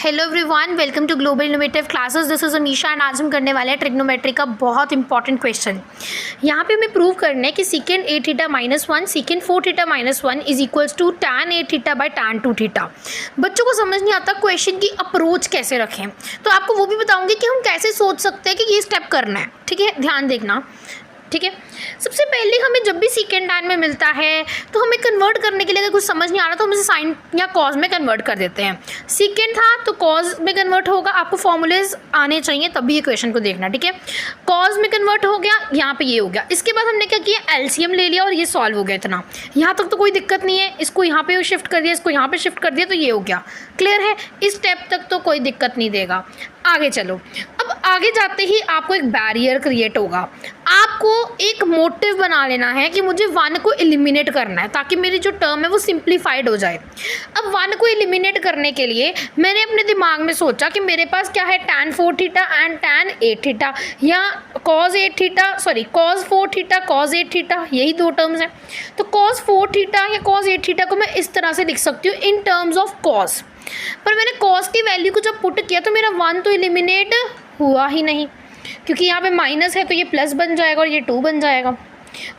Hello everyone, welcome to Global Innovative Classes. This is Amisha and आज हम करने वाले हैं ट्रिग्नोमेट्री का बहुत इंपॉर्टेंट क्वेश्चन। यहाँ पे हमें प्रूव करना है कि secant eight theta minus one secant four theta minus one is equals to tan eight theta by tan two theta. बच्चों को समझ नहीं आता क्वेश्चन की अप्रोच कैसे रखें, तो आपको वो भी बताऊँगी कि हम कैसे सोच सकते हैं कि ये स्टेप करना है। ठीक है, ध्यान देखना। ठीक है, सबसे पहले हमें जब भी सीकेंड टैन में मिलता है तो हमें कन्वर्ट करने के लिए अगर कुछ समझ नहीं आ रहा तो हम इसे साइन या कॉज में कन्वर्ट कर देते हैं। सीकेंड था तो कॉज में कन्वर्ट होगा, आपको फॉर्मूलेज आने चाहिए तब भी ये क्वेश्चन को देखना। ठीक है, कॉज में कन्वर्ट हो गया, यहाँ पे ये हो गया। इसके बाद हमने क्या किया, एलसीएम ले लिया और ये सॉल्व हो गया। इतना यहाँ तक तो कोई दिक्कत नहीं है। इसको यहाँ पे शिफ्ट कर दिया, इसको यहाँ पे शिफ्ट कर दिया तो ये हो गया। क्लियर है, इस स्टेप तक तो कोई दिक्कत नहीं देगा। आगे चलो, अब आगे जाते ही आपको एक बैरियर क्रिएट होगा। आपको एक मोटिव बना लेना है कि मुझे वन को एलिमिनेट करना है ताकि मेरी जो टर्म है वो सिंप्लीफाइड हो जाए। अब वन को एलिमिनेट करने के लिए मैंने अपने दिमाग में सोचा कि मेरे पास क्या है, tan four theta and tan eight theta, या cos eight theta, sorry cos four theta cos eight theta, यही दो टर्म्स हैं। तो कॉज फोर थीटा या कॉज एट थीटा को मैं इस तरह से लिख सकती हूँ इन टर्म्स ऑफ कॉज। पर मैंने कॉस की वैल्यू को जब पुट किया तो मेरा वन तो एलिमिनेट हुआ ही नहीं, क्योंकि यहाँ पे माइनस है तो ये प्लस बन जाएगा और ये टू बन जाएगा।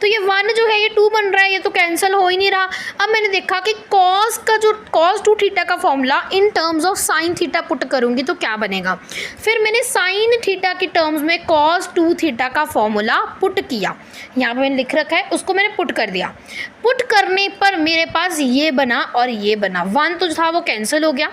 तो ये वन जो है ये टू बन रहा है, ये तो कैंसिल हो ही नहीं रहा। अब मैंने देखा कि कॉस का जो कॉस टू थीटा का formula in terms of sine theta put करूँगी तो क्या बनेगा। फिर मैंने साइन थीटा की टर्म्स में कॉस टू थीटा का फॉर्मूला पुट किया, यहाँ पे मैंने लिख रखा है, उसको मैंने पुट कर दिया। पुट करने पर मेरे पास ये बना और ये बना, वन तो था वो कैंसिल हो गया।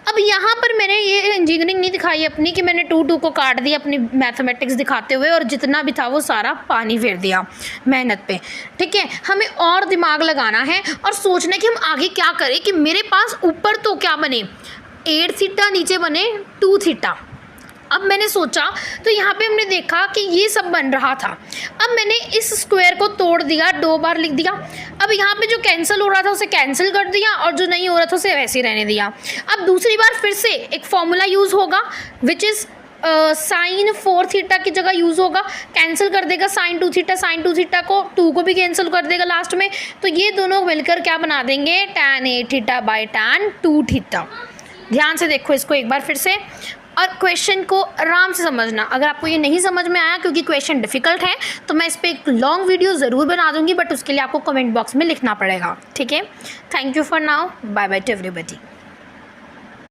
अब यहाँ पर मैंने ये इंजीनियरिंग नहीं दिखाई अपनी कि मैंने टू को काट दिया अपनी मैथमेटिक्स दिखाते हुए और जितना भी था वो सारा पानी फेर दिया मेहनत पे। ठीक है, हमें और दिमाग लगाना है और सोचना है कि हम आगे क्या करें कि मेरे पास ऊपर तो क्या बने, एट थीटा, नीचे बने टू थीटा। अब मैंने सोचा तो यहाँ पे हमने देखा कि ये सब बन रहा था। अब मैंने इस स्क्वायर को तोड़ दिया, दो बार लिख दिया। अब यहाँ पे जो कैंसिल हो रहा था उसे कैंसिल कर दिया और जो नहीं हो रहा था उसे वैसे ही रहने दिया। अब दूसरी बार फिर से एक फॉर्मूला यूज़ होगा which is sine four theta की जगह यूज़ होगा, कैंसिल कर देगा साइन टू थीटा को, टू को भी कैंसिल कर देगा लास्ट में। तो ये दोनों मिलकर क्या बना देंगे, tan eight theta by tan two theta. ध्यान से देखो इसको एक बार फिर से और क्वेश्चन को आराम से समझना। अगर आपको ये नहीं समझ में आया क्योंकि क्वेश्चन डिफ़िकल्ट है तो मैं इस पर एक लॉन्ग वीडियो ज़रूर बना दूंगी, बट उसके लिए आपको कमेंट बॉक्स में लिखना पड़ेगा। ठीक है, thank you for now, bye bye to everybody.